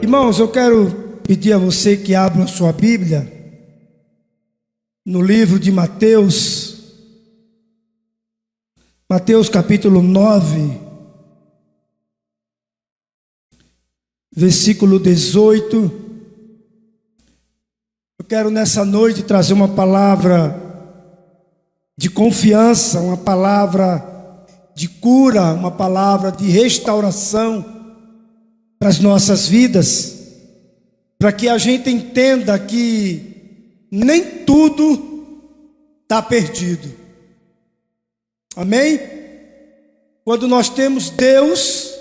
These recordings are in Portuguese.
Irmãos, eu quero pedir a você que abra a sua Bíblia no livro de Mateus, Mateus capítulo 9, versículo 18. Eu quero nessa noite trazer uma palavra de confiança, uma palavra de cura, uma palavra de restauração para as nossas vidas, para que a gente entenda que nem tudo está perdido. Amém? Quando nós temos Deus,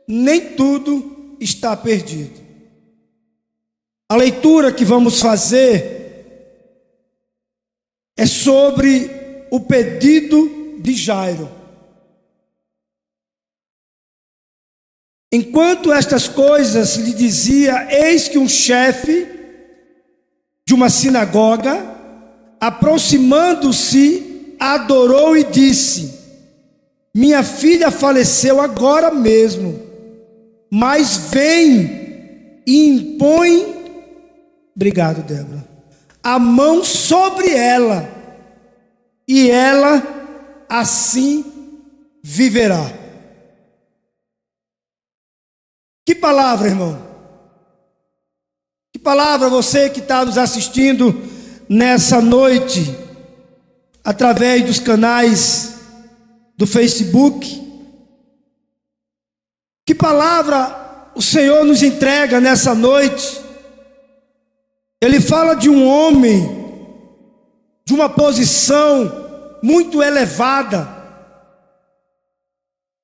nem tudo está perdido. A leitura que vamos fazer é sobre o pedido de Jairo. Enquanto estas coisas lhe dizia, eis que um chefe de uma sinagoga, aproximando-se, adorou e disse: minha filha faleceu agora mesmo, mas vem e impõe, obrigado Débora, a mão sobre ela, e ela assim viverá. Que palavra, irmão? Que palavra você que está nos assistindo nessa noite, através dos canais do Facebook? Que palavra o Senhor nos entrega nessa noite? Ele fala de um homem, de uma posição muito elevada,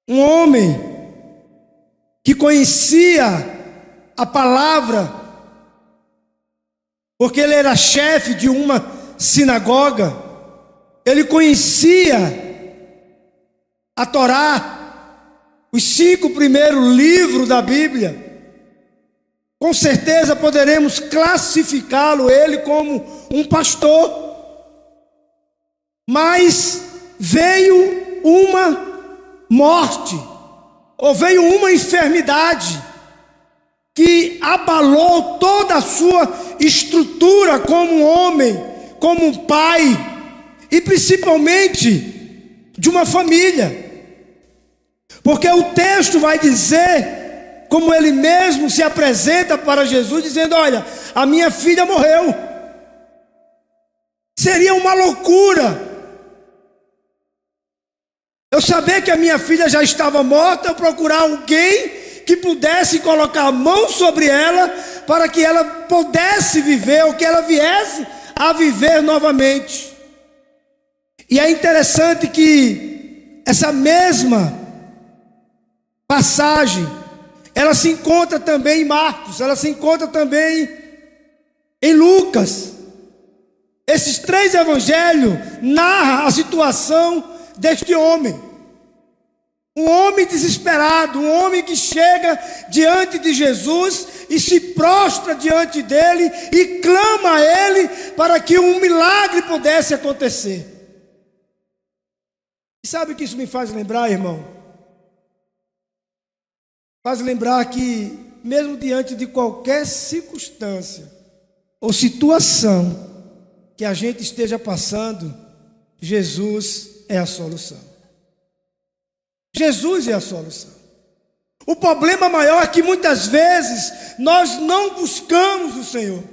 um homem que conhecia a palavra, porque ele era chefe de uma sinagoga, ele conhecia a Torá, os 5 primeiros livros da Bíblia. Com certeza poderemos classificá-lo ele como um pastor, mas veio uma morte, ou veio uma enfermidade que abalou toda a sua estrutura como um homem, como um pai, e principalmente de uma família. Porque o texto vai dizer, como ele mesmo se apresenta para Jesus, dizendo: olha, a minha filha morreu. Seria uma loucura eu saber que a minha filha já estava morta, eu procurar alguém que pudesse colocar a mão sobre ela, para que ela pudesse viver, ou que ela viesse a viver novamente. E é interessante que essa mesma passagem, ela se encontra também em Marcos, ela se encontra também em Lucas. Esses 3 evangelhos narram a situação deste homem, um homem desesperado, um homem que chega diante de Jesus e se prostra diante dele e clama a ele para que um milagre pudesse acontecer. E sabe o que isso me faz lembrar, irmão? Faz lembrar que mesmo diante de qualquer circunstância ou situação que a gente esteja passando, Jesus é a solução. Jesus é a solução. O problema maior é que muitas vezes nós não buscamos o Senhor,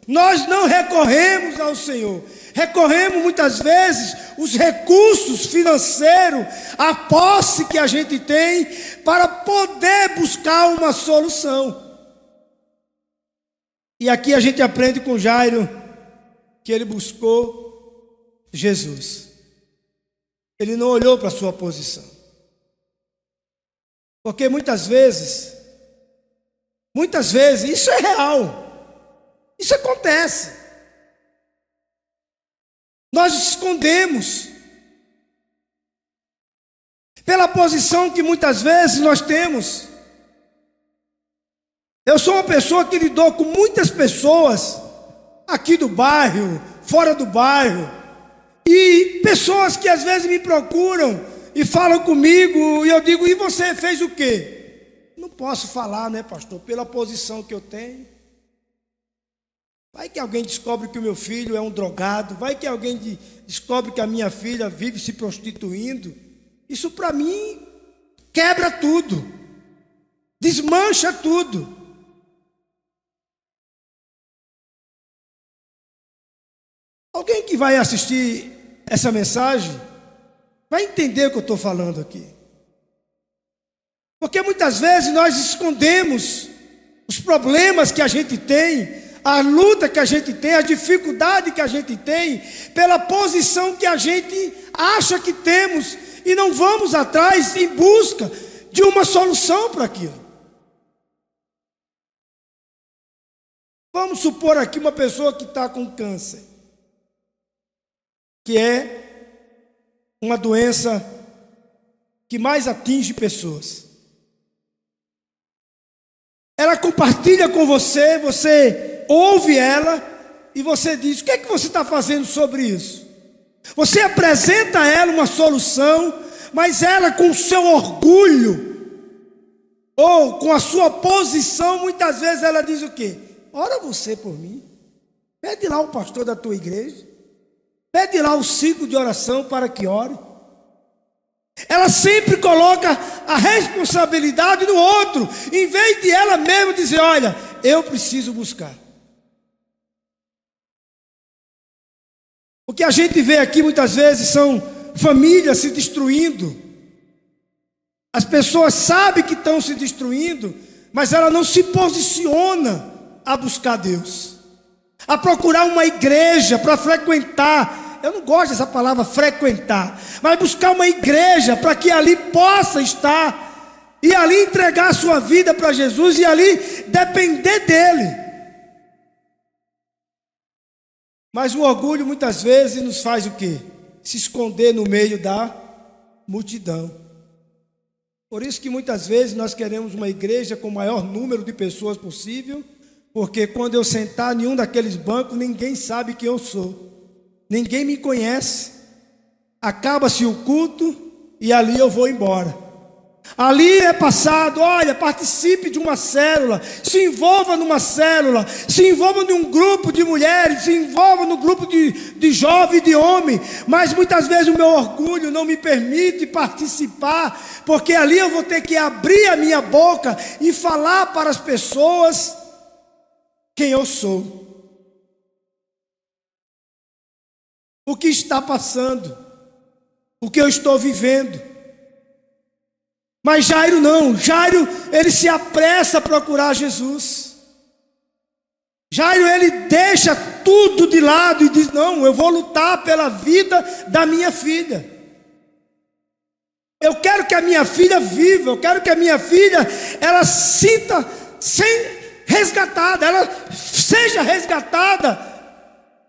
nós não recorremos ao Senhor, recorremos muitas vezes os recursos financeiros, a posse que a gente tem para poder buscar uma solução. E aqui a gente aprende com Jairo que ele buscou Jesus. Ele não olhou para a sua posição. Porque muitas vezes, isso é real. Isso acontece. Nós escondemos pela posição que muitas vezes nós temos. Eu sou uma pessoa que lidou com muitas pessoas aqui do bairro, fora do bairro, e pessoas que às vezes me procuram e falam comigo, e eu digo: e você fez o quê? não posso falar, né, pastor, pela posição que eu tenho. Vai que alguém descobre que o meu filho é um drogado, vai que alguém descobre que a minha filha vive se prostituindo. Isso para mim quebra tudo, desmancha tudo. Alguém que vai assistir essa mensagem vai entender o que eu estou falando aqui. Porque muitas vezes nós escondemos os problemas que a gente tem, a luta que a gente tem, a dificuldade que a gente tem, pela posição que a gente acha que temos, e não vamos atrás em busca de uma solução para aquilo. Vamos supor aqui uma pessoa que está com câncer, que é uma doença que mais atinge pessoas. Ela compartilha com você, você ouve ela e você diz: o que é que você está fazendo sobre isso? Você apresenta a ela uma solução, mas ela, com o seu orgulho ou com a sua posição, muitas vezes ela diz o quê? Ora você por mim, pede lá o pastor da tua igreja, pede lá o ciclo de oração para que ore. Ela sempre coloca a responsabilidade no outro, em vez de ela mesma dizer: olha, eu preciso buscar. O que a gente vê aqui muitas vezes são famílias se destruindo. As pessoas sabem que estão se destruindo, mas ela não se posiciona a buscar Deus, a procurar uma igreja para frequentar. Eu não gosto dessa palavra frequentar, mas buscar uma igreja para que ali possa estar e ali entregar a sua vida para Jesus e ali depender dele. Mas o orgulho muitas vezes nos faz o quê? Se esconder no meio da multidão. Por isso que muitas vezes nós queremos uma igreja com o maior número de pessoas possível, porque quando eu sentar em um daqueles bancos, ninguém sabe quem eu sou. Ninguém me conhece. Acaba-se o culto e ali eu vou embora. Ali é passado: olha, participe de uma célula, se envolva numa célula, se envolva num grupo de mulheres, se envolva no grupo de jovem e de homem. Mas muitas vezes o meu orgulho não me permite participar, porque ali eu vou ter que abrir a minha boca e falar para as pessoas quem eu sou, o que está passando, o que eu estou vivendo. Mas Jairo não. Jairo, ele se apressa a procurar Jesus. Jairo, ele deixa tudo de lado e diz: não, eu vou lutar pela vida da minha filha. Eu quero que a minha filha viva, eu quero que a minha filha, ela sinta resgatada, ela seja resgatada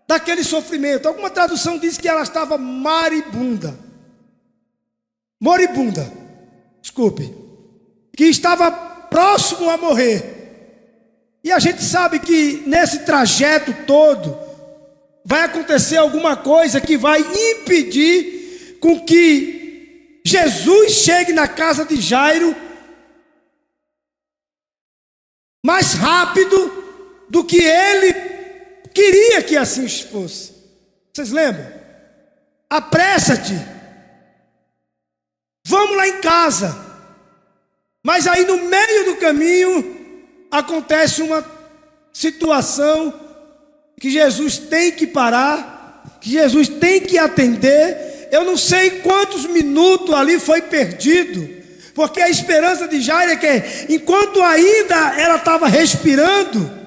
daquele sofrimento. Alguma tradução diz que ela estava moribunda, desculpe, que estava próximo a morrer. E a gente sabe que nesse trajeto todo vai acontecer alguma coisa que vai impedir com que Jesus chegue na casa de Jairo mais rápido do que ele queria que assim fosse. Vocês lembram? Apressa-te, vamos lá em casa. Mas aí no meio do caminho acontece uma situação que Jesus tem que parar, que Jesus tem que atender. Eu não sei quantos minutos ali foi perdido, porque a esperança de Jairo é que enquanto ainda ela estava respirando,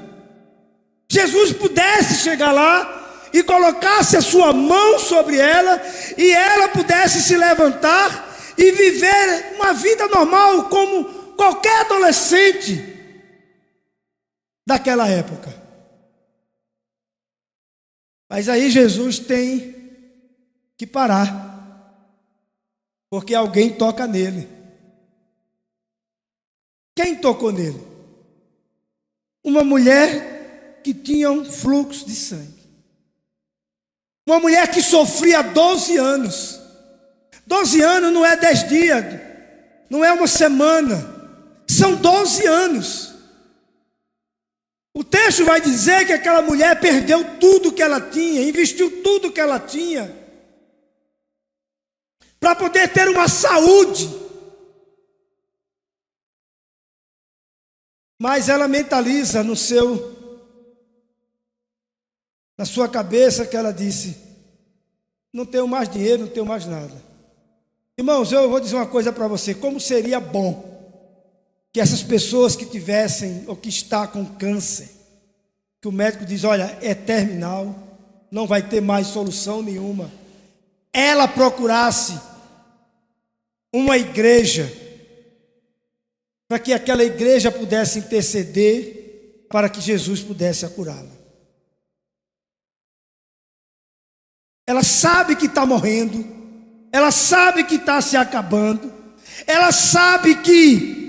Jesus pudesse chegar lá e colocasse a sua mão sobre ela, e ela pudesse se levantar e viver uma vida normal, como qualquer adolescente daquela época. Mas aí Jesus tem que parar, porque alguém toca nele. Quem tocou nele? Uma mulher que tinha um fluxo de sangue. Uma mulher que sofria 12 anos. 12 anos não é 10 dias, não é uma semana. São 12 anos. O texto vai dizer que aquela mulher perdeu tudo que ela tinha, investiu tudo que ela tinha, para poder ter uma saúde. Mas ela mentaliza na sua cabeça que ela disse: não tenho mais dinheiro, não tenho mais nada. Irmãos, eu vou dizer uma coisa para você: como seria bom que essas pessoas que tivessem ou que está com câncer, que o médico diz, olha, é terminal, não vai ter mais solução nenhuma, ela procurasse uma igreja, para que aquela igreja pudesse interceder, para que Jesus pudesse curá-la. Ela sabe que está morrendo, ela sabe que está se acabando, ela sabe que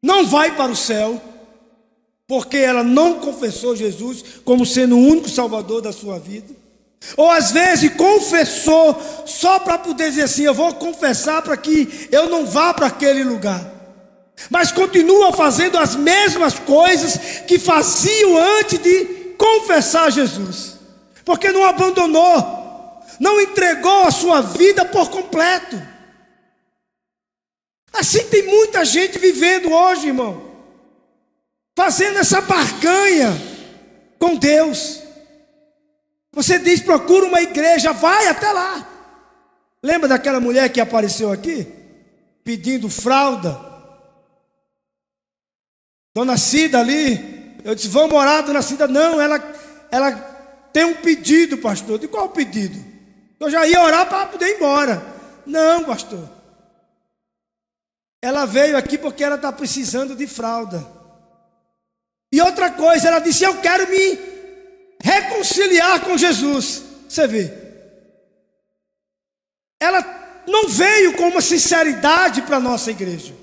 não vai para o céu, porque ela não confessou Jesus como sendo o único salvador da sua vida. Ou às vezes confessou só para poder dizer assim, eu vou confessar para que eu não vá para aquele lugar, mas continua fazendo as mesmas coisas que faziam antes de confessar Jesus, porque não abandonou, não entregou a sua vida por completo. Assim tem muita gente vivendo hoje, irmão, fazendo essa barganha com Deus. Você diz, procura uma igreja, vai até lá. Lembra daquela mulher que apareceu aqui, pedindo fralda? Dona Cida ali, eu disse, vamos orar, Dona Cida. Não, ela tem um pedido, pastor. De qual pedido? Eu já ia orar para poder ir embora. Não, pastor. Ela veio aqui porque ela está precisando de fralda. E outra coisa, ela disse, eu quero me reconciliar com Jesus. Você vê, ela não veio com uma sinceridade para a nossa igreja,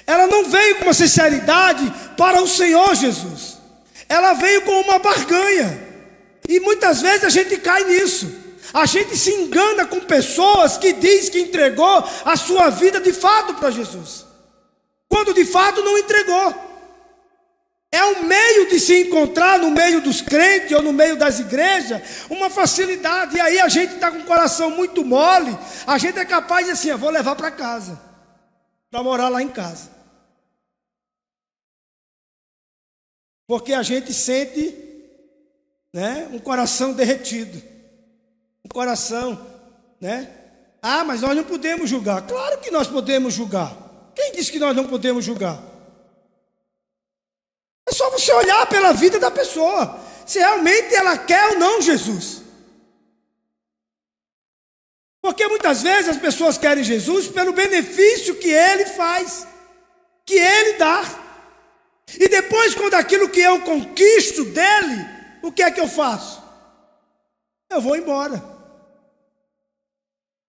ela não veio com uma sinceridade para o Senhor Jesus, ela veio com uma barganha. E muitas vezes a gente cai nisso. A gente se engana com pessoas que diz que entregou a sua vida de fato para Jesus, quando de fato não entregou. É um meio de se encontrar no meio dos crentes ou no meio das igrejas, uma facilidade. E aí a gente está com o coração muito mole, a gente é capaz de assim, eu vou levar para casa, para morar lá em casa, porque a gente sente, né, um coração derretido, um coração, né? Ah, mas nós não podemos julgar. Claro que nós podemos julgar. Quem disse que nós não podemos julgar? É só você olhar pela vida da pessoa, se realmente ela quer ou não Jesus. Porque muitas vezes as pessoas querem Jesus pelo benefício que Ele faz, que Ele dá. E depois, quando aquilo que eu conquisto dele, o que é que eu faço? Eu vou embora.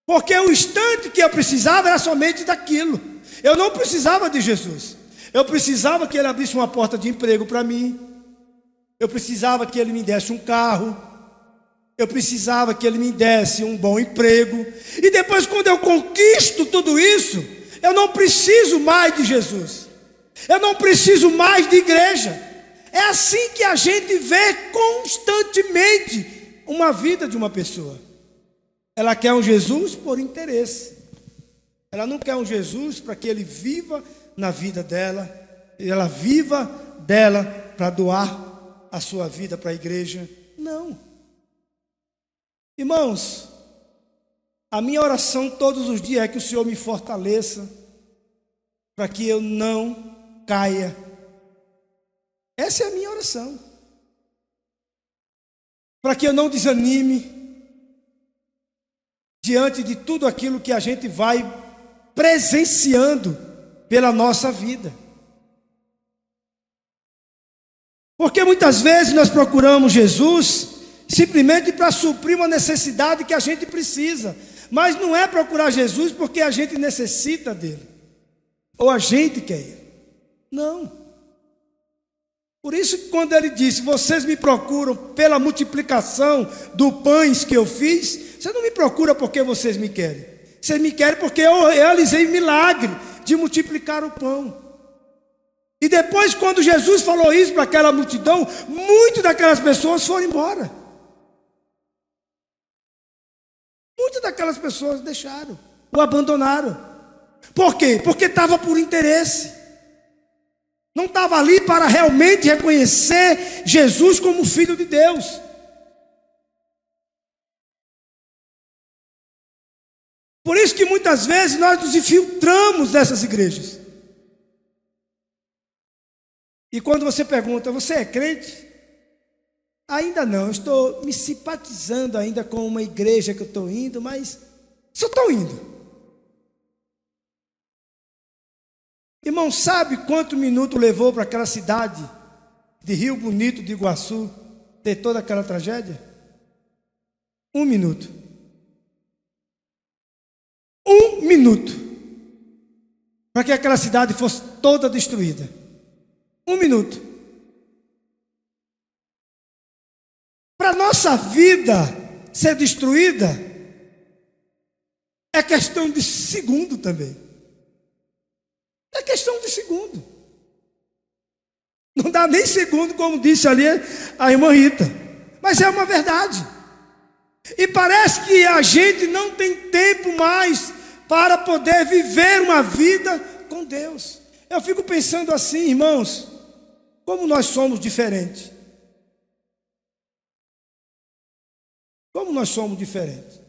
Porque o instante que eu precisava era somente daquilo. Eu não precisava de Jesus. Eu precisava que Ele abrisse uma porta de emprego para mim. Eu precisava que Ele me desse um carro. Eu precisava que Ele me desse um bom emprego. E depois, quando eu conquisto tudo isso, eu não preciso mais de Jesus. Eu não preciso mais de igreja. É assim que a gente vê constantemente uma vida de uma pessoa. Ela quer um Jesus por interesse. Ela não quer um Jesus para que Ele viva na vida dela. Ela viva dela para doar a sua vida para a igreja. Não. Irmãos, a minha oração todos os dias é que o Senhor me fortaleça, para que eu não caia. Essa é a minha oração. Para que eu não desanime diante de tudo aquilo que a gente vai presenciando pela nossa vida. Porque muitas vezes nós procuramos Jesus simplesmente para suprir uma necessidade que a gente precisa, mas não é procurar Jesus porque a gente necessita dele, ou a gente quer ele. Não. Por isso que quando ele disse, vocês me procuram pela multiplicação dos pães que eu fiz, você não me procura porque vocês me querem. Vocês me querem porque eu realizei milagre de multiplicar o pão. E depois, quando Jesus falou isso para aquela multidão, muitas daquelas pessoas foram embora. Muitas daquelas pessoas deixaram, o abandonaram. Por quê? Porque estava por interesse. Não estava ali para realmente reconhecer Jesus como Filho de Deus. Por isso que muitas vezes nós nos infiltramos dessas igrejas. E quando você pergunta, você é crente? Ainda não, eu estou me simpatizando ainda com uma igreja que eu estou indo, mas só estou indo. Irmão, sabe quanto minuto levou para aquela cidade de Rio Bonito de Iguaçu ter toda aquela tragédia? 1 minuto. 1 minuto. Para que aquela cidade fosse toda destruída. 1 minuto. Para a nossa vida ser destruída, é questão de segundo também. É questão de segundo. Não dá nem segundo, como disse ali a irmã Rita. Mas é uma verdade. E parece que a gente não tem tempo mais para poder viver uma vida com Deus. Eu fico pensando assim, irmãos, como nós somos diferentes. Como nós somos diferentes.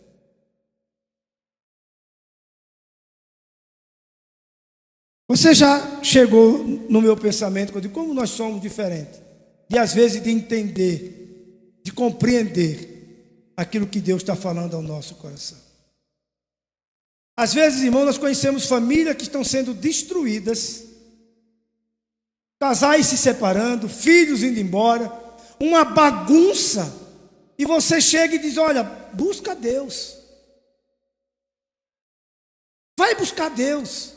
Você já chegou no meu pensamento, de como nós somos diferentes. E às vezes de entender, de compreender aquilo que Deus está falando ao nosso coração. Às vezes, irmãos, nós conhecemos famílias que estão sendo destruídas, casais se separando, filhos indo embora, uma bagunça, e você chega e diz, olha, busca Deus, vai buscar Deus,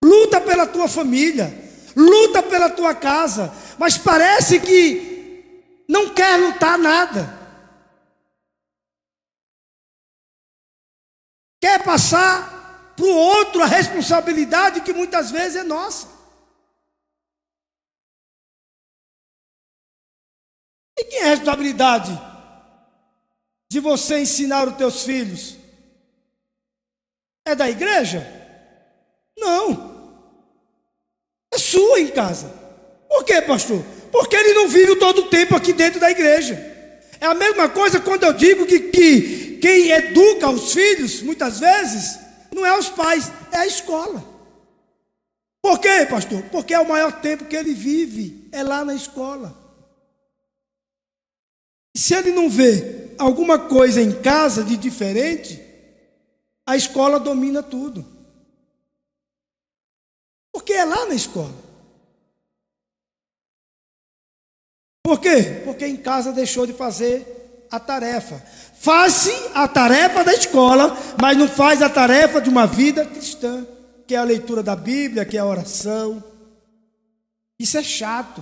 luta pela tua família, luta pela tua casa, mas parece que não quer lutar nada, quer passar para o outro a responsabilidade que muitas vezes é nossa. E quem é a responsabilidade de você ensinar os teus filhos? É da igreja? Não. É sua em casa. Por quê, pastor? Porque ele não vive todo o tempo aqui dentro da igreja. É a mesma coisa quando eu digo que quem educa os filhos, muitas vezes, não é os pais, é a escola. Por quê, pastor? Porque é o maior tempo que ele vive, é lá na escola. Se ele não vê alguma coisa em casa de diferente, a escola domina tudo. Porque é lá na escola. Por quê? Porque em casa deixou de fazer a tarefa. Faz-se a tarefa da escola, mas não faz a tarefa de uma vida cristã, que é a leitura da Bíblia, que é a oração. Isso é chato.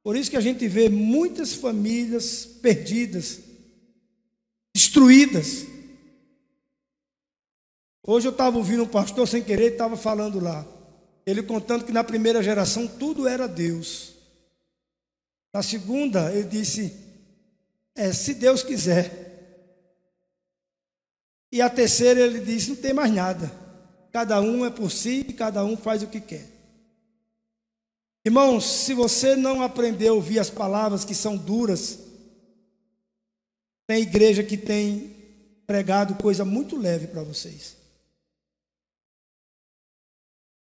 Por isso que a gente vê muitas famílias perdidas, destruídas. Hoje eu estava ouvindo um pastor sem querer, estava falando lá. Ele contando que na primeira geração tudo era Deus. Na segunda ele disse, se Deus quiser. E a terceira ele disse, não tem mais nada. Cada um é por si e cada um faz o que quer. Irmãos, se você não aprender a ouvir as palavras que são duras, tem igreja que tem pregado coisa muito leve para vocês.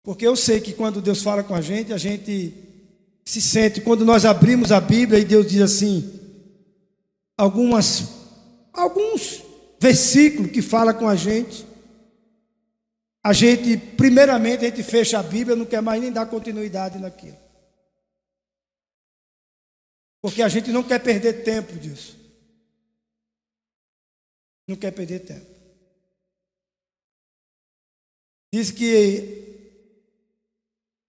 Porque eu sei que quando Deus fala com a gente se sente, quando nós abrimos a Bíblia e Deus diz assim, alguns versículos que fala com a gente, primeiramente, a gente fecha a Bíblia, não quer mais nem dar continuidade naquilo. Porque a gente não quer perder tempo disso. Não quer perder tempo. Diz que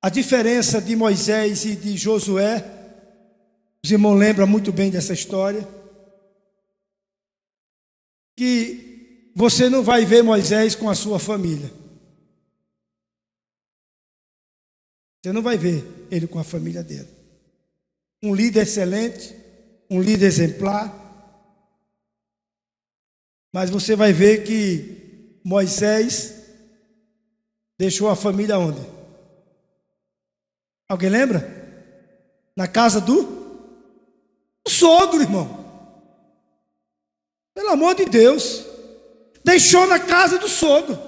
a diferença de Moisés e de Josué, os irmãos lembram muito bem dessa história, que você não vai ver Moisés com a sua família. Você não vai ver ele com a família dele. Um líder excelente, um líder exemplar. Mas você vai ver que Moisés deixou a família onde? Alguém lembra? Na casa do sogro, irmão. Pelo amor de Deus. Deixou na casa do sogro.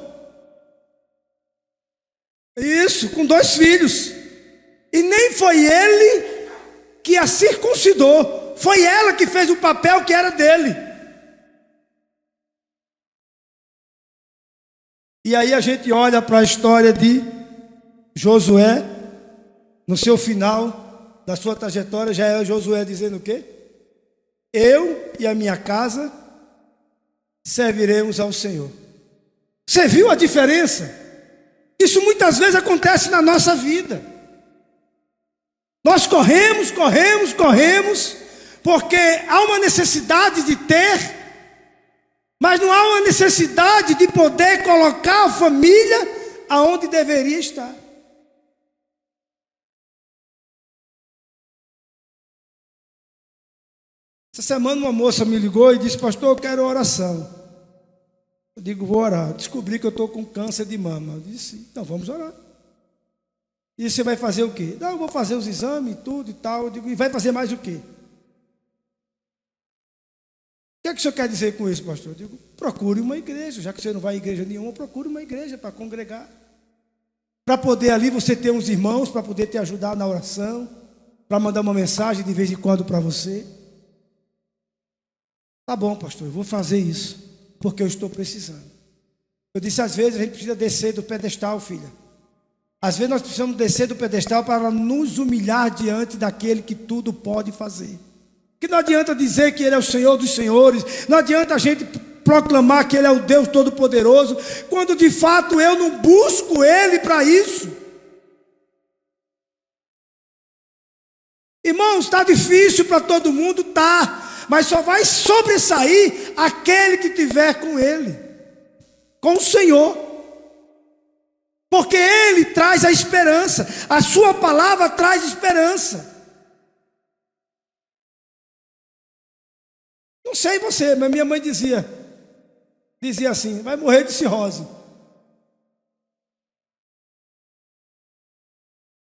Isso, com 2 filhos. E nem foi ele que a circuncidou. Foi ela que fez o papel que era dele. E aí a gente olha para a história de Josué. No seu final da sua trajetória, já é Josué dizendo o quê? Eu e a minha casa serviremos ao Senhor. Você viu a diferença? Isso muitas vezes acontece na nossa vida. Nós corremos, porque há uma necessidade de ter, mas não há uma necessidade de poder colocar a família aonde deveria estar. Essa semana uma moça me ligou e disse: pastor, eu quero oração. Eu digo: vou orar. Descobri que eu estou com câncer de mama. Eu disse: então vamos orar. E você vai fazer o quê? Não, eu vou fazer os exames, tudo e tal. Eu digo: e vai fazer mais o quê? O que é que o senhor quer dizer com isso, pastor? Eu digo: procure uma igreja. Já que você não vai em igreja nenhuma, procure uma igreja para congregar. Para poder ali você ter uns irmãos, para poder te ajudar na oração, para mandar uma mensagem de vez em quando para você. Tá bom, pastor, eu vou fazer isso, porque eu estou precisando. Eu disse: às vezes a gente precisa descer do pedestal, filha. Às vezes nós precisamos descer do pedestal para nos humilhar diante daquele que tudo pode fazer. Que não adianta dizer que Ele é o Senhor dos senhores, não adianta a gente proclamar que Ele é o Deus Todo-Poderoso, quando de fato eu não busco Ele para isso. Irmãos, está difícil para todo mundo, tá. Mas só vai sobressair aquele que tiver com Ele, com o Senhor. Porque Ele traz a esperança, a sua palavra traz esperança. Não sei você, mas minha mãe dizia assim: vai morrer de cirrose.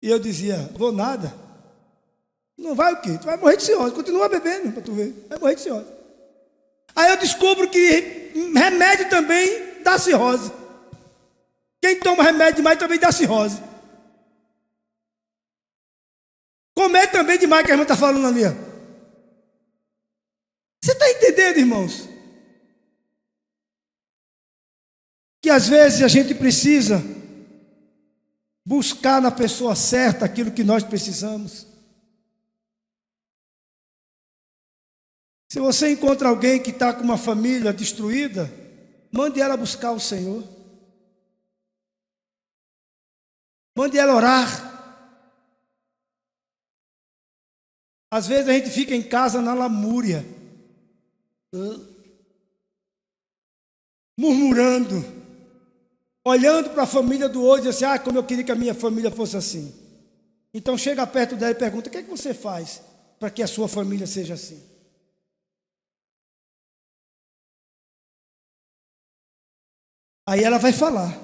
E eu dizia: vou nada. Não vai o quê? Tu vai morrer de cirrose. Continua bebendo para tu ver. Vai morrer de cirrose. Aí eu descubro que remédio também dá cirrose. Quem toma remédio demais também dá cirrose. Comer também demais, que a irmã está falando ali. Ó. Você está entendendo, irmãos? Que às vezes a gente precisa buscar na pessoa certa aquilo que nós precisamos. Se você encontra alguém que está com uma família destruída, mande ela buscar o Senhor. Mande ela orar. Às vezes a gente fica em casa na lamúria, murmurando, olhando para a família do outro e diz assim: ah, como eu queria que a minha família fosse assim. Então chega perto dela e pergunta: o que é que você faz para que a sua família seja assim? Aí ela vai falar.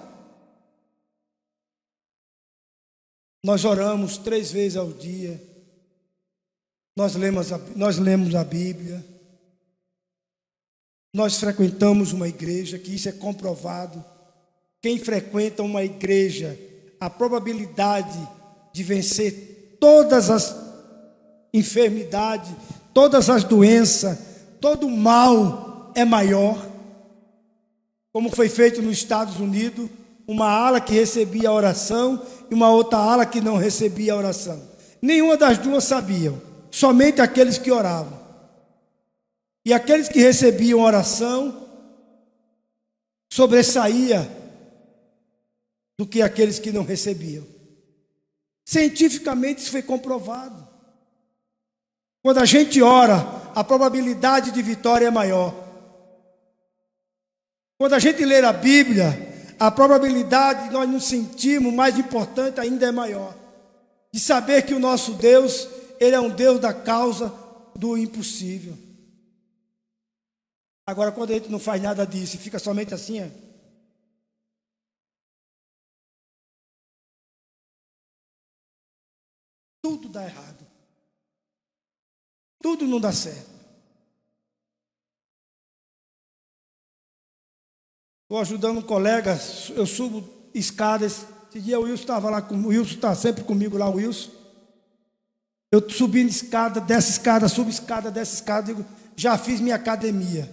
Nós oramos 3 vezes ao dia. Nós lemos a Bíblia. Nós frequentamos uma igreja, que isso é comprovado. Quem frequenta uma igreja, a probabilidade de vencer todas as enfermidades, todas as doenças, todo o mal é maior. Como foi feito nos Estados Unidos, uma ala que recebia a oração e uma outra ala que não recebia a oração. Nenhuma das duas sabiam, somente aqueles que oravam. E aqueles que recebiam oração sobressaía do que aqueles que não recebiam. Cientificamente isso foi comprovado. Quando a gente ora, a probabilidade de vitória é maior. Quando a gente lê a Bíblia, a probabilidade de nós nos sentirmos mais importante ainda é maior. de saber que o nosso Deus, Ele é um Deus da causa do impossível. Agora, quando a gente não faz nada disso e fica somente assim, tudo dá errado. Tudo não dá certo. Estou ajudando um colega, eu subo escadas. Esse dia o Wilson estava lá, o Wilson está sempre comigo lá, o Wilson. Eu subindo escada, desce escada, subo escada, desce escada, digo, já fiz minha academia.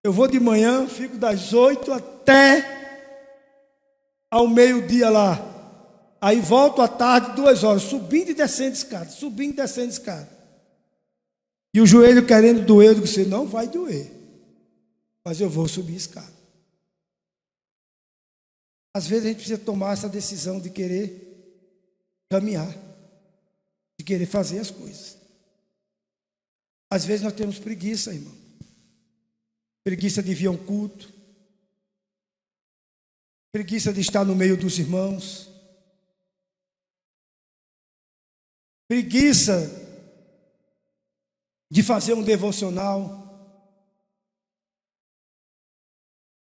Eu vou de manhã, fico das 8 até ao meio-dia lá. Aí volto à tarde, 2 horas, subindo e descendo escada, subindo e descendo escada. E o joelho querendo doer, eu digo assim, não vai doer, mas eu vou subir escada. Às vezes a gente precisa tomar essa decisão de querer caminhar, de querer fazer as coisas. Às vezes nós temos preguiça, irmão. Preguiça de vir a um culto. Preguiça de estar no meio dos irmãos. Preguiça de fazer um devocional.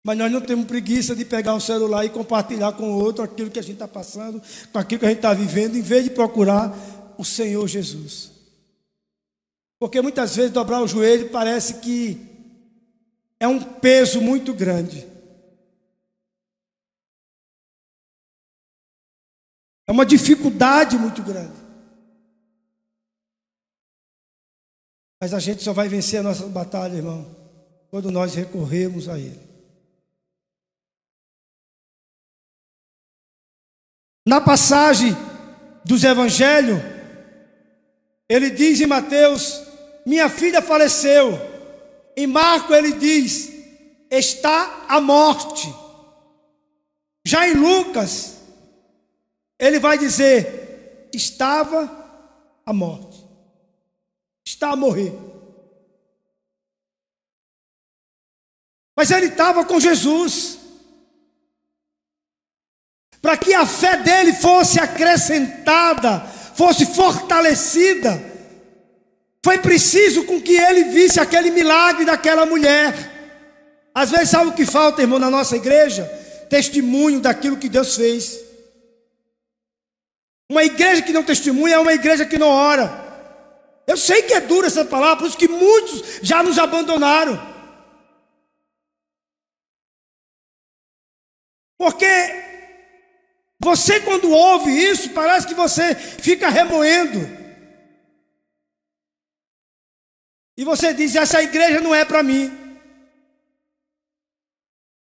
Mas nós não temos preguiça de pegar o celular e compartilhar com o outro aquilo que a gente está passando, com aquilo que a gente está vivendo, em vez de procurar o Senhor Jesus. Porque muitas vezes dobrar o joelho parece que é um peso muito grande. É uma dificuldade muito grande. Mas a gente só vai vencer a nossa batalha, irmão, quando nós recorrermos a Ele. Na passagem dos evangelhos, ele diz em Mateus, minha filha faleceu. Em Marcos ele diz, está à morte. Já em Lucas, ele vai dizer, estava à morte. Está a morrer. Mas ele estava com Jesus. Para que a fé dele fosse acrescentada, fosse fortalecida, foi preciso com que ele visse aquele milagre daquela mulher. Às vezes sabe o que falta, irmão, na nossa igreja? Testemunho daquilo que Deus fez. Uma igreja que não testemunha é uma igreja que não ora. Eu sei que é dura essa palavra, por isso que muitos já nos abandonaram. Porque você, quando ouve isso, parece que você fica remoendo. E você diz, essa igreja não é para mim.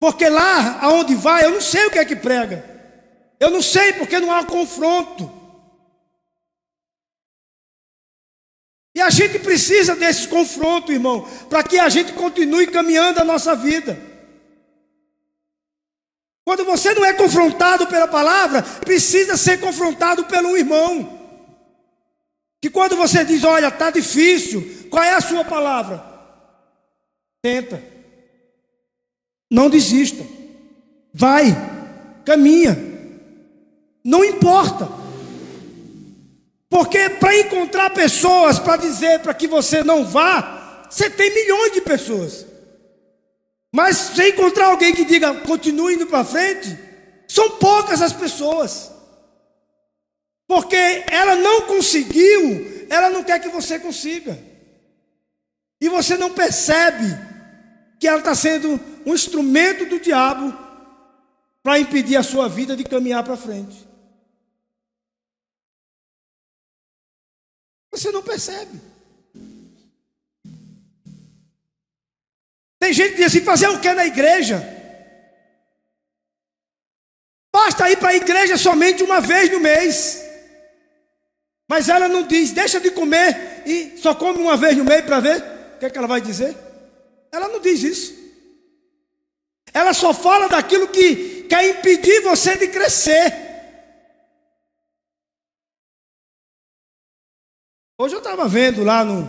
Porque lá aonde vai, eu não sei o que é que prega. Eu não sei porque não há confronto. E a gente precisa desse confronto, irmão, para que a gente continue caminhando a nossa vida. Quando você não é confrontado pela palavra, precisa ser confrontado pelo irmão. Que quando você diz, olha, está difícil, qual é a sua palavra? Tenta. Não desista. Vai, caminha. Não importa. Porque para encontrar pessoas para dizer para que você não vá, você tem milhões de pessoas. Mas se encontrar alguém que diga, continue indo para frente, são poucas as pessoas. Porque ela não conseguiu, ela não quer que você consiga. E você não percebe que ela está sendo um instrumento do diabo para impedir a sua vida de caminhar para frente. Você não percebe. Tem gente que diz assim, fazer o que na igreja? Basta ir para a igreja somente uma vez no mês. Mas ela não diz, deixa de comer e só come uma vez no mês para ver o que é que ela vai dizer. Ela não diz isso. Ela só fala daquilo que quer impedir você de crescer. Hoje eu estava vendo lá no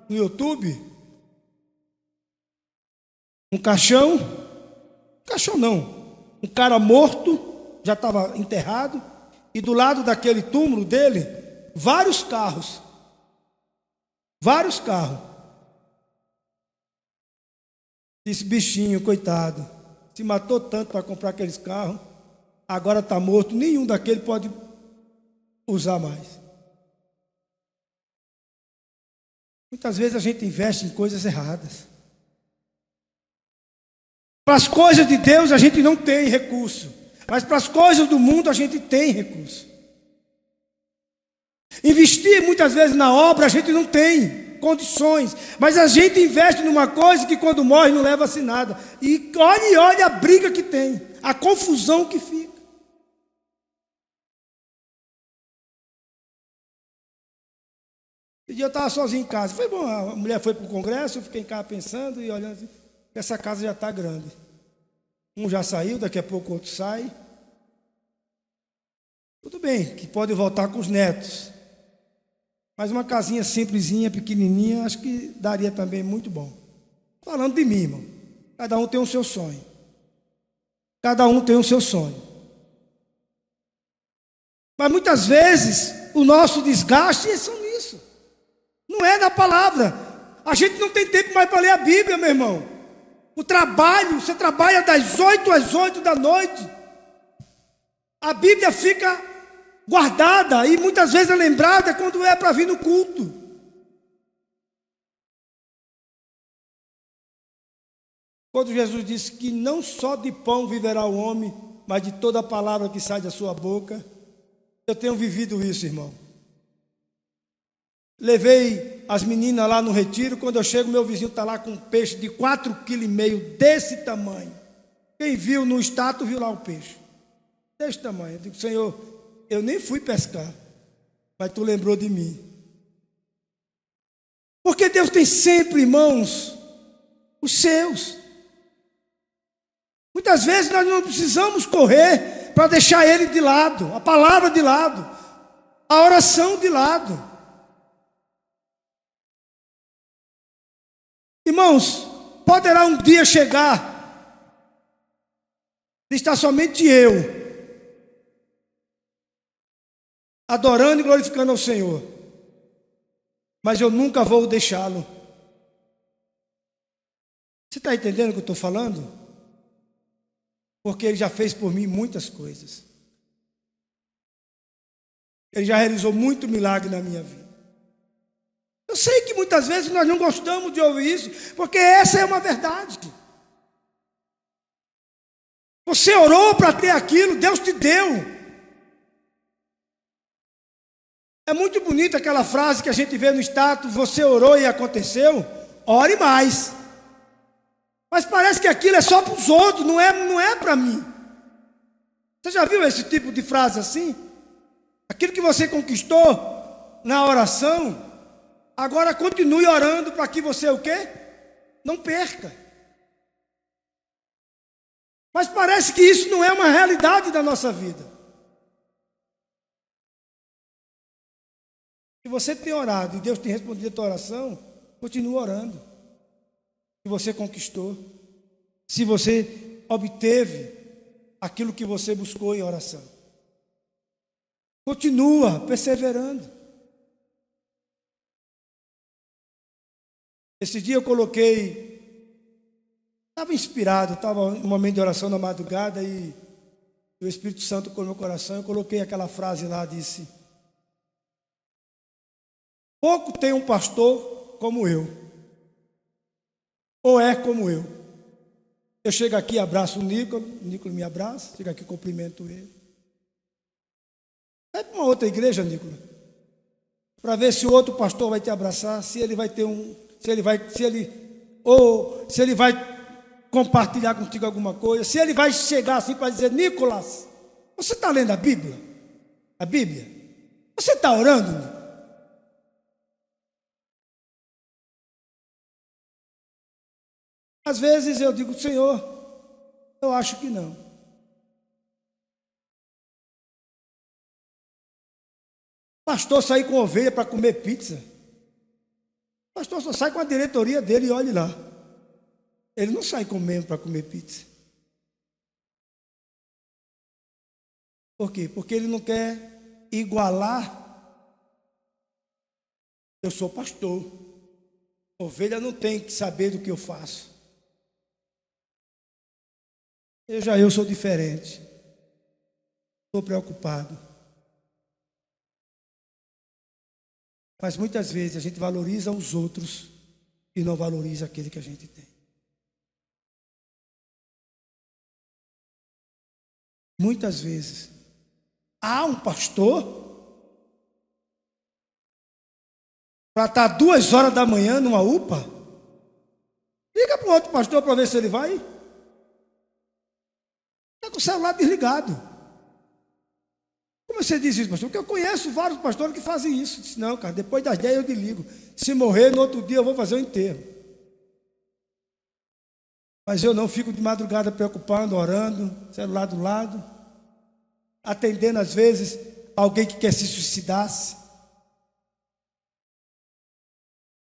YouTube um caixão não, um cara morto, já estava enterrado, e do lado daquele túmulo dele, vários carros. Vários carros. Esse bichinho, coitado, se matou tanto para comprar aqueles carros, agora está morto, nenhum daquele pode usar mais. Muitas vezes a gente investe em coisas erradas. Para as coisas de Deus a gente não tem recurso, mas para as coisas do mundo a gente tem recurso. Investir muitas vezes na obra a gente não tem condições, mas a gente investe numa coisa que quando morre não leva-se nada. E olha a briga que tem, a confusão que fica. Um dia eu estava sozinho em casa, foi bom, a mulher foi para o congresso, eu fiquei em casa pensando e olhando assim, essa casa já está grande. Um já saiu, daqui a pouco o outro sai. Tudo bem, que pode voltar com os netos. Mas uma casinha simplesinha, pequenininha, acho que daria também muito bom. Falando de mim, irmão. Cada um tem o seu sonho. Cada um tem o seu sonho. Mas muitas vezes o nosso desgaste é só nisso. Não é da palavra. A gente não tem tempo mais para ler a Bíblia, meu irmão. O trabalho, você trabalha das 8 às 8 da noite. A Bíblia fica guardada e muitas vezes é lembrada quando é para vir no culto. Quando Jesus disse que não só de pão viverá o homem, mas de toda a palavra que sai da sua boca. Eu tenho vivido isso, irmão. Levei as meninas lá no retiro, quando eu chego, meu vizinho está lá com um peixe de 4,5 kg, desse tamanho. Quem viu no status, viu lá o peixe. Desse tamanho. Eu digo, Senhor, eu nem fui pescar, mas tu lembrou de mim. Porque Deus tem sempre, irmãos, os seus. Muitas vezes nós não precisamos correr para deixar Ele de lado, a palavra de lado, a oração de lado. Irmãos, poderá um dia chegar de estar somente eu, adorando e glorificando ao Senhor, mas eu nunca vou deixá-lo. Você está entendendo o que eu estou falando? Porque Ele já fez por mim muitas coisas. Ele já realizou muito milagre na minha vida. Eu sei que muitas vezes nós não gostamos de ouvir isso, porque essa é uma verdade. Você orou para ter aquilo, Deus te deu. É muito bonita aquela frase que a gente vê no status, você orou e aconteceu, ore mais. Mas parece que aquilo é só para os outros, não é para mim. Você já viu esse tipo de frase assim? Aquilo que você conquistou na oração, agora continue orando para que você o quê? Não perca. Mas parece que isso não é uma realidade da nossa vida. Se você tem orado e Deus tem respondido a tua oração, continue orando. Se você conquistou, se você obteve aquilo que você buscou em oração, continua perseverando. Esse dia eu coloquei, estava inspirado, estava em um momento de oração na madrugada e o Espírito Santo colocou no meu coração, eu coloquei aquela frase lá, disse: pouco tem um pastor como eu, ou é como eu. Eu chego aqui, abraço o Nicolas me abraça, chego aqui, cumprimento ele. Vai para uma outra igreja, Nicolas, para ver se o outro pastor vai te abraçar, se ele vai ter se ele vai compartilhar contigo alguma coisa, se ele vai chegar assim para dizer: Nicolas, você está lendo a Bíblia? A Bíblia? Você está orando, Nicolas? Às vezes eu digo: Senhor, eu acho que não. Pastor sair com ovelha para comer pizza. Pastor só sai com a diretoria dele e olhe lá. Ele não sai comendo para comer pizza. Por quê? Porque ele não quer igualar. Eu sou pastor. Ovelha não tem que saber do que eu faço. Eu sou diferente. Estou preocupado. Mas muitas vezes a gente valoriza os outros e não valoriza aquele que a gente tem. Muitas vezes. Há um pastor para estar 2 horas da manhã numa UPA. Liga para o outro pastor para ver se ele vai. Está com o celular desligado. Como você diz isso, pastor? Porque eu conheço vários pastores que fazem isso. Eu disse, não, cara, depois das 10 eu desligo. Se morrer, no outro dia eu vou fazer o enterro. Mas eu não fico de madrugada preocupado, orando, celular do lado, atendendo às vezes alguém que quer se suicidar-se.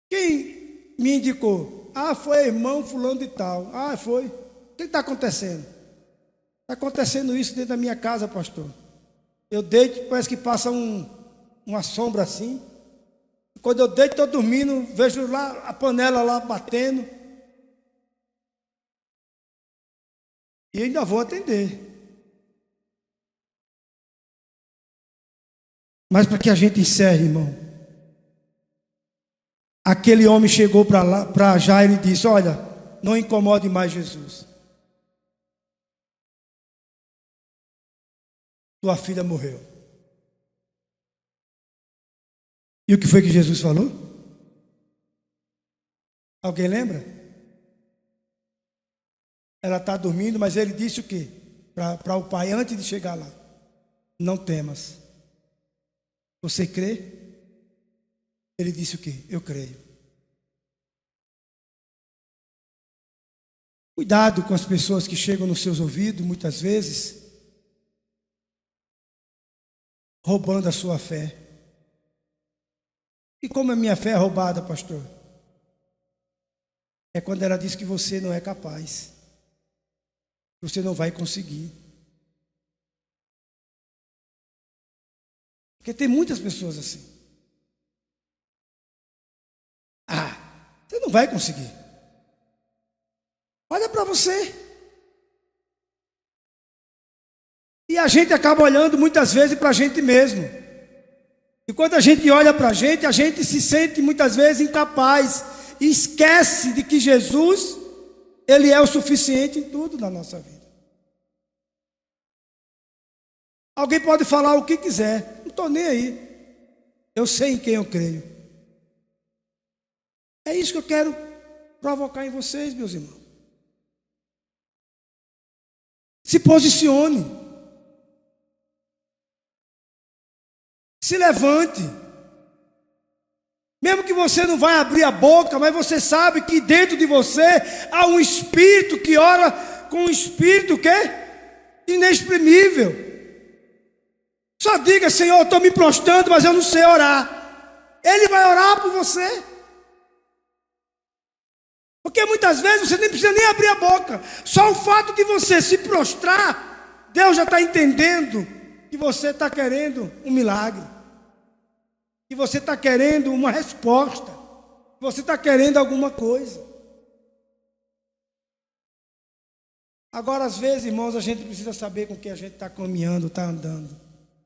Quem me indicou? Ah, foi irmão fulano de tal. Ah, foi. O que está acontecendo? Está acontecendo isso dentro da minha casa, pastor. Eu deito, parece que passa uma sombra assim. Quando eu deito, estou dormindo, vejo lá a panela lá batendo. E ainda vou atender. Mas para que a gente encerre, irmão. Aquele homem chegou para Jairo e disse, olha, não incomode mais Jesus. Tua filha morreu. E o que foi que Jesus falou? Alguém lembra? Ela está dormindo, mas ele disse o quê? Para o pai, antes de chegar lá. Não temas. Você crê? Ele disse o quê? Eu creio. Cuidado com as pessoas que chegam nos seus ouvidos, muitas vezes, roubando a sua fé. E como a minha fé é roubada, pastor? É quando ela diz que você não é capaz. Você não vai conseguir. Porque tem muitas pessoas assim. Ah, você não vai conseguir. Olha para você. E a gente acaba olhando muitas vezes para a gente mesmo. E quando a gente olha para a gente se sente muitas vezes incapaz. E esquece de que Jesus, Ele é o suficiente em tudo na nossa vida. Alguém pode falar o que quiser. Não estou nem aí. Eu sei em quem eu creio. É isso que eu quero provocar em vocês, meus irmãos. Se posicione. Se levante. Mesmo que você não vai abrir a boca, mas você sabe que dentro de você há um espírito que ora com um espírito que é inexprimível. Só diga, Senhor, eu estou me prostrando, mas eu não sei orar. Ele vai orar por você. Porque muitas vezes você nem precisa nem abrir a boca. Só o fato de você se prostrar, Deus já está entendendo que você está querendo um milagre. Que você está querendo uma resposta. Que você está querendo alguma coisa. Agora, às vezes, irmãos, a gente precisa saber com que a gente está caminhando, está andando,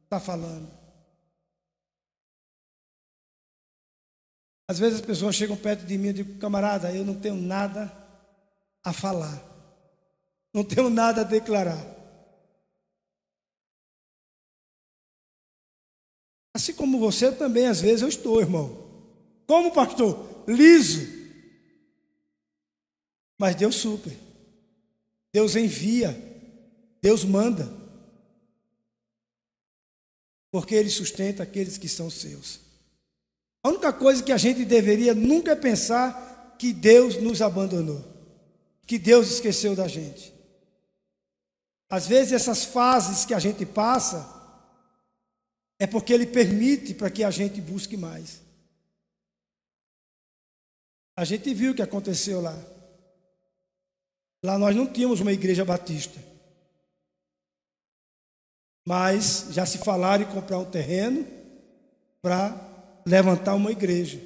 está falando. Às vezes as pessoas chegam perto de mim e digo, camarada, eu não tenho nada a falar. Não tenho nada a declarar. Assim como você também, às vezes eu estou, irmão. Como pastor? Liso. Mas Deus supre. Deus envia. Deus manda. Porque Ele sustenta aqueles que são seus. A única coisa que a gente deveria nunca é pensar que Deus nos abandonou. Que Deus esqueceu da gente. Às vezes essas fases que a gente passa é porque Ele permite para que a gente busque mais. A gente viu o que aconteceu lá. Lá nós não tínhamos uma igreja batista. Mas já se falaram em comprar um terreno para levantar uma igreja.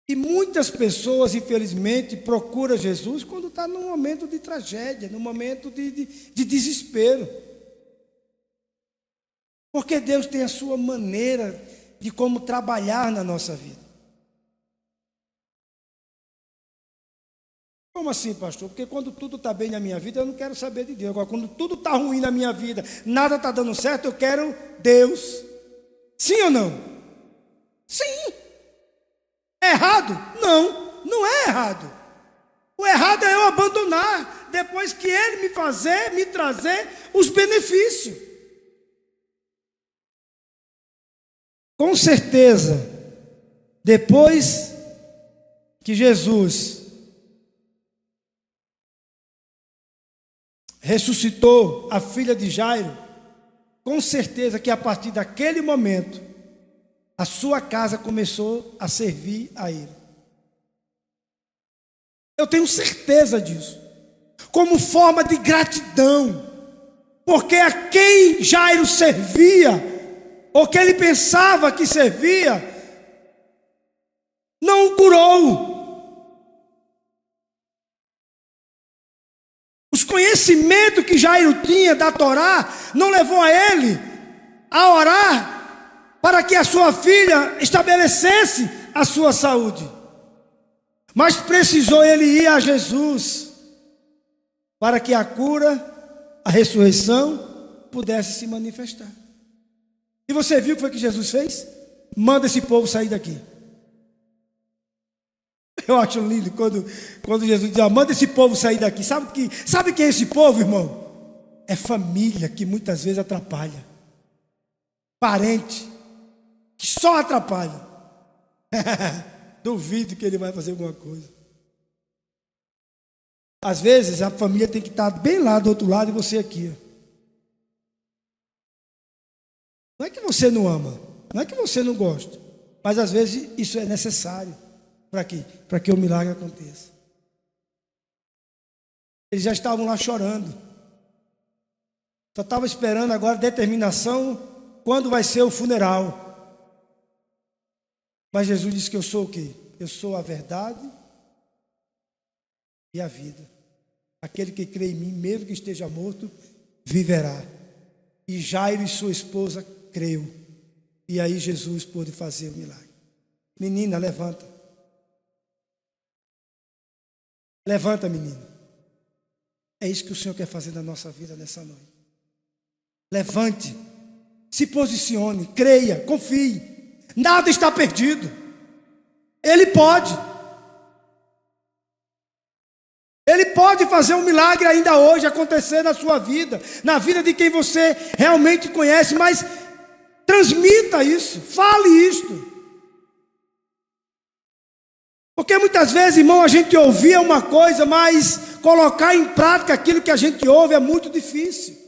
E muitas pessoas, infelizmente, procuram Jesus quando está num momento de tragédia, num momento de desespero. Porque Deus tem a sua maneira de como trabalhar na nossa vida. Como assim, pastor? Porque quando tudo está bem na minha vida, eu não quero saber de Deus. Agora, quando tudo está ruim na minha vida, nada está dando certo, eu quero Deus. Sim ou não? Sim. É errado? Não, não é errado. O errado é eu abandonar, depois que Ele me trazer os benefícios. Com certeza, depois que Jesus ressuscitou a filha de Jairo, com certeza que a partir daquele momento, a sua casa começou a servir a ele. Eu tenho certeza disso. Como forma de gratidão. Porque a quem Jairo servia, ou que ele pensava que servia, não o curou. Os conhecimentos que Jairo tinha da Torá não levou a ele a orar para que a sua filha estabelecesse a sua saúde. Mas precisou ele ir a Jesus para que a cura, a ressurreição pudesse se manifestar. E você viu o que foi que Jesus fez? Manda esse povo sair daqui. Eu acho lindo quando Jesus diz, manda esse povo sair daqui. Sabe quem é esse povo, irmão? É família que muitas vezes atrapalha. Parente que só atrapalha. Duvido que ele vai fazer alguma coisa. Às vezes a família tem que estar bem lá do outro lado e você aqui. Não é que você não ama, não é que você não gosta, mas às vezes isso é necessário. Para quê? Para que o milagre aconteça. Eles já estavam lá chorando. Só estava esperando agora determinação quando vai ser o funeral. Mas Jesus disse que eu sou o quê? Eu sou a verdade e a vida. Aquele que crê em mim, mesmo que esteja morto, viverá. E Jairo e sua esposa creu. E aí Jesus pôde fazer o milagre. Menina, levanta. Levanta, menina. É isso que o Senhor quer fazer na nossa vida nessa noite. Levante. Se posicione, creia, confie. Nada está perdido. Ele pode. Ele pode fazer um milagre ainda hoje acontecer na sua vida, na vida de quem você realmente conhece, mas transmita isso, fale isto. Porque muitas vezes, irmão, a gente ouvia uma coisa, mas colocar em prática aquilo que a gente ouve é muito difícil.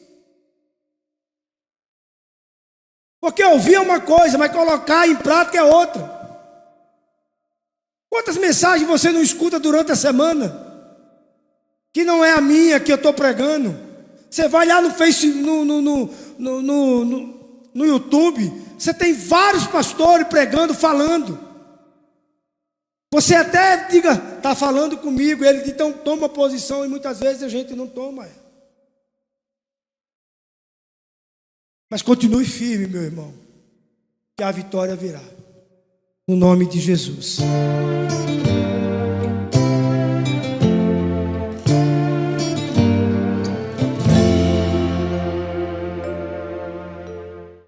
Porque ouvir é uma coisa, mas colocar em prática é outra. Quantas mensagens você não escuta durante a semana? Que não é a minha que eu estou pregando. Você vai lá no Facebook, no YouTube, você tem vários pastores pregando, falando. Você até diga, está falando comigo, ele então toma posição, e muitas vezes a gente não toma. Mas continue firme, meu irmão, que a vitória virá. No nome de Jesus.